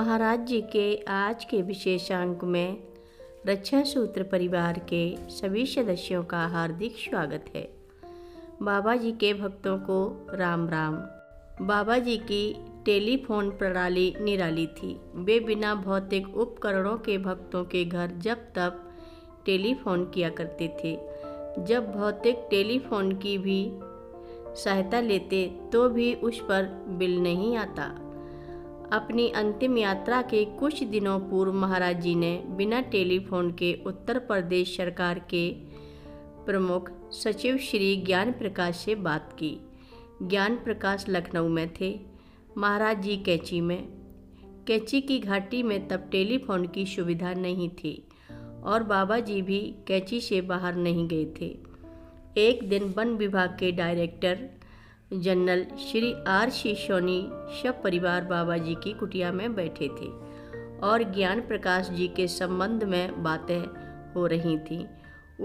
महाराज जी के आज के विशेषांक में रक्षा सूत्र परिवार के सभी सदस्यों का हार्दिक स्वागत है। बाबा जी के भक्तों को राम राम। बाबा जी की टेलीफोन प्रणाली निराली थी। वे बिना भौतिक उपकरणों के भक्तों के घर जब तक टेलीफोन किया करते थे। जब भौतिक टेलीफोन की भी सहायता लेते तो भी उस पर बिल नहीं आता। अपनी अंतिम यात्रा के कुछ दिनों पूर्व महाराज जी ने बिना टेलीफोन के उत्तर प्रदेश सरकार के प्रमुख सचिव श्री ज्ञान प्रकाश से बात की। ज्ञान प्रकाश लखनऊ में थे, महाराज जी कैंची में। कैंची की घाटी में तब टेलीफोन की सुविधा नहीं थी और बाबा जी भी कैंची से बाहर नहीं गए थे। एक दिन वन विभाग के director general Shri R.C. Soni सब परिवार बाबा जी की कुटिया में बैठे थे और ज्ञान प्रकाश जी के संबंध में बातें हो रही थीं।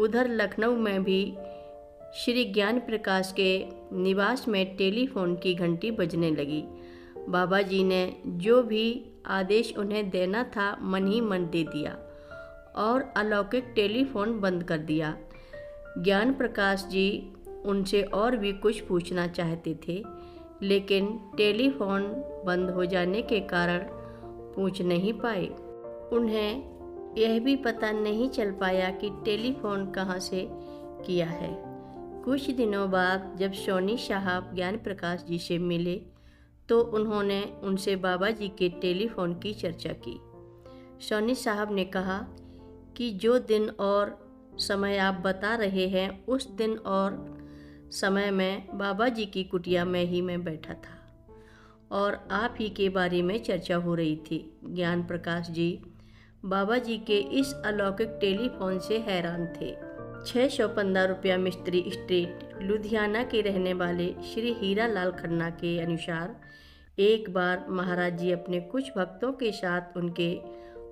उधर लखनऊ में भी श्री ज्ञान प्रकाश के निवास में टेलीफोन की घंटी बजने लगी। बाबा जी ने जो भी आदेश उन्हें देना था मन ही मन दे दिया और अलौकिक टेलीफोन बंद कर दिया। ज्ञान प्रकाश जी उनसे और भी कुछ पूछना चाहते थे, लेकिन टेलीफोन बंद हो जाने के कारण पूछ नहीं पाए। उन्हें यह भी पता नहीं चल पाया कि टेलीफोन कहाँ से किया है। कुछ दिनों बाद जब सोनी साहब ज्ञान प्रकाश जी से मिले तो उन्होंने उनसे बाबा जी के टेलीफोन की चर्चा की। सोनी साहब ने कहा कि जो दिन और समय आप बता रहे हैं उस दिन और समय में बाबा जी की कुटिया में ही मैं बैठा था और आप ही के बारे में चर्चा हो रही थी। ज्ञान प्रकाश जी बाबा जी के इस अलौकिक टेलीफोन से हैरान थे। 615 रुपया मिस्त्री स्ट्रीट लुधियाना के रहने वाले श्री हीरा लाल खन्ना के अनुसार एक बार महाराज जी अपने कुछ भक्तों के साथ उनके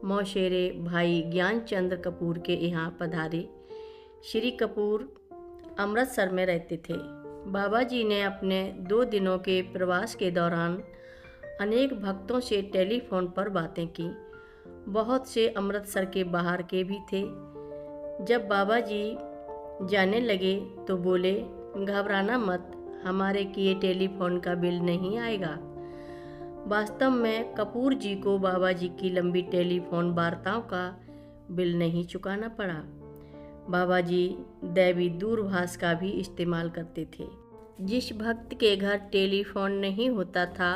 मौसेरे भाई ज्ञानचंद्र कपूर के यहाँ पधारे। श्री कपूर अमृतसर में रहते थे। बाबा जी ने अपने 2 दिनों के प्रवास के दौरान अनेक भक्तों से टेलीफोन पर बातें की। बहुत से अमृतसर के बाहर के भी थे। जब बाबा जी जाने लगे तो बोले, घबराना मत, हमारे किए टेलीफोन का बिल नहीं आएगा। वास्तव में कपूर जी को बाबा जी की लंबी टेलीफोन वार्ताओं का बिल नहीं चुकाना पड़ा। बाबा जी दैवी दूरभाष का भी इस्तेमाल करते थे। जिस भक्त के घर टेलीफोन नहीं होता था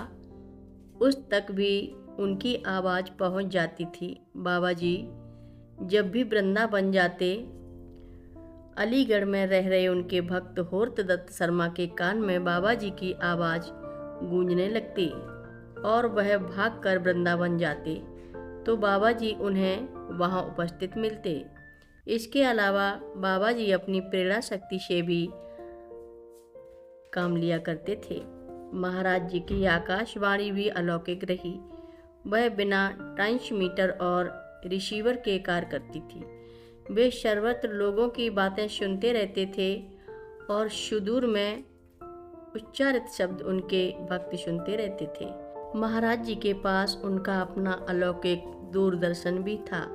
उस तक भी उनकी आवाज़ पहुंच जाती थी। बाबा जी जब भी वृंदावन जाते, अलीगढ़ में रह रहे उनके भक्त होर्तदत्त शर्मा के कान में बाबा जी की आवाज़ गूंजने लगती और वह भागकर वृंदावन जाते तो बाबा जी उन्हें वहां उपस्थित मिलते। इसके अलावा बाबा जी अपनी प्रेरणा शक्ति से भी काम लिया करते थे। महाराज जी की आकाशवाणी भी अलौकिक रही। वह बिना ट्रांसमीटर और रिसीवर के कार्य करती थी। वे सर्वत्र लोगों की बातें सुनते रहते थे और सुदूर में उच्चारित शब्द उनके भक्त सुनते रहते थे। महाराज जी के पास उनका अपना अलौकिक दूरदर्शन भी था।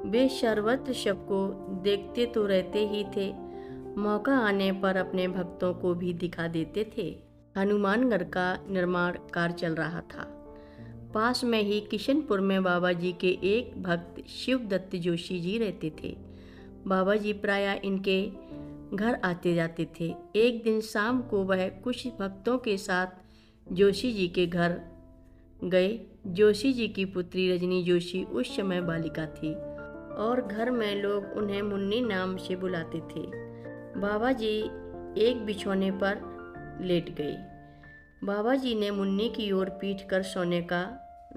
वे सर्वत्र सबको देखते तो रहते ही थे, मौका आने पर अपने भक्तों को भी दिखा देते थे। हनुमानगढ़ का निर्माण कार्य चल रहा था। पास में ही किशनपुर में बाबा जी के एक भक्त शिवदत्त जोशी जी रहते थे। बाबा जी प्रायः इनके घर आते जाते थे। एक दिन शाम को वह कुछ भक्तों के साथ जोशी जी के घर गए। जोशी जी की पुत्री रजनी जोशी उस समय बालिका थी और घर में लोग उन्हें मुन्नी नाम से बुलाते थे। बाबा जी एक बिछौने पर लेट गए। बाबा जी ने मुन्नी की ओर पीट कर सोने का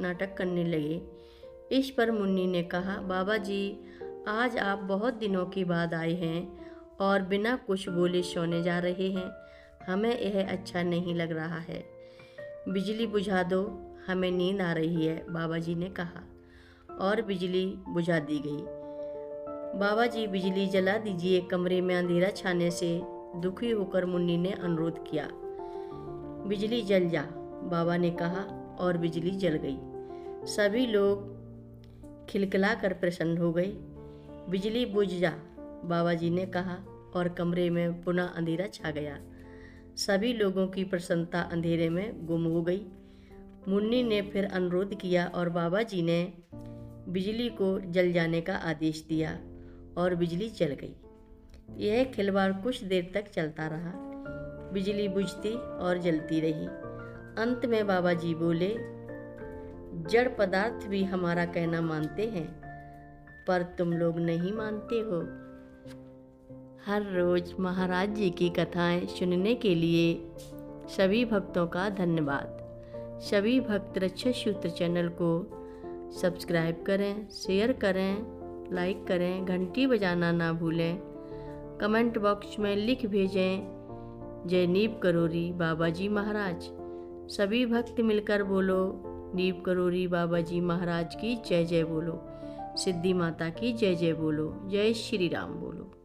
नाटक करने लगे। इस पर मुन्नी ने कहा, बाबा जी आज आप बहुत दिनों के बाद आए हैं और बिना कुछ बोले सोने जा रहे हैं। हमें यह अच्छा नहीं लग रहा है। बिजली बुझा दो, हमें नींद आ रही है, बाबा जी ने कहा और बिजली बुझा दी गई। बाबा जी बिजली जला दीजिए, कमरे में अंधेरा छाने से दुखी होकर मुन्नी ने अनुरोध किया। बिजली जल जा, बाबा ने कहा और बिजली जल गई। सभी लोग खिलखिलाकर प्रसन्न हो गए। बिजली बुझ जा, बाबा जी ने कहा, और कमरे में पुनः अंधेरा छा गया। सभी लोगों की प्रसन्नता अंधेरे में गुम हो गई। मुन्नी ने फिर अनुरोध किया और बाबा जी ने बिजली को जल जाने का आदेश दिया और बिजली चल गई। यह खिलवाड़ कुछ देर तक चलता रहा। बिजली बुझती और जलती रही। अंत में बाबा जी बोले, जड़ पदार्थ भी हमारा कहना मानते हैं, पर तुम लोग नहीं मानते हो। हर रोज महाराज जी की कथाएं सुनने के लिए सभी भक्तों का धन्यवाद। सभी भक्त रक्षा सूत्र चैनल को सब्सक्राइब करें, शेयर करें, लाइक करें, घंटी बजाना ना भूलें। कमेंट बॉक्स में लिख भेजें, जय नीव करोरी बाबा जी महाराज। सभी भक्त मिलकर बोलो, नीव करोरी बाबा जी महाराज की जय जय बोलो। सिद्धि माता की जय जय बोलो। जय श्री राम बोलो।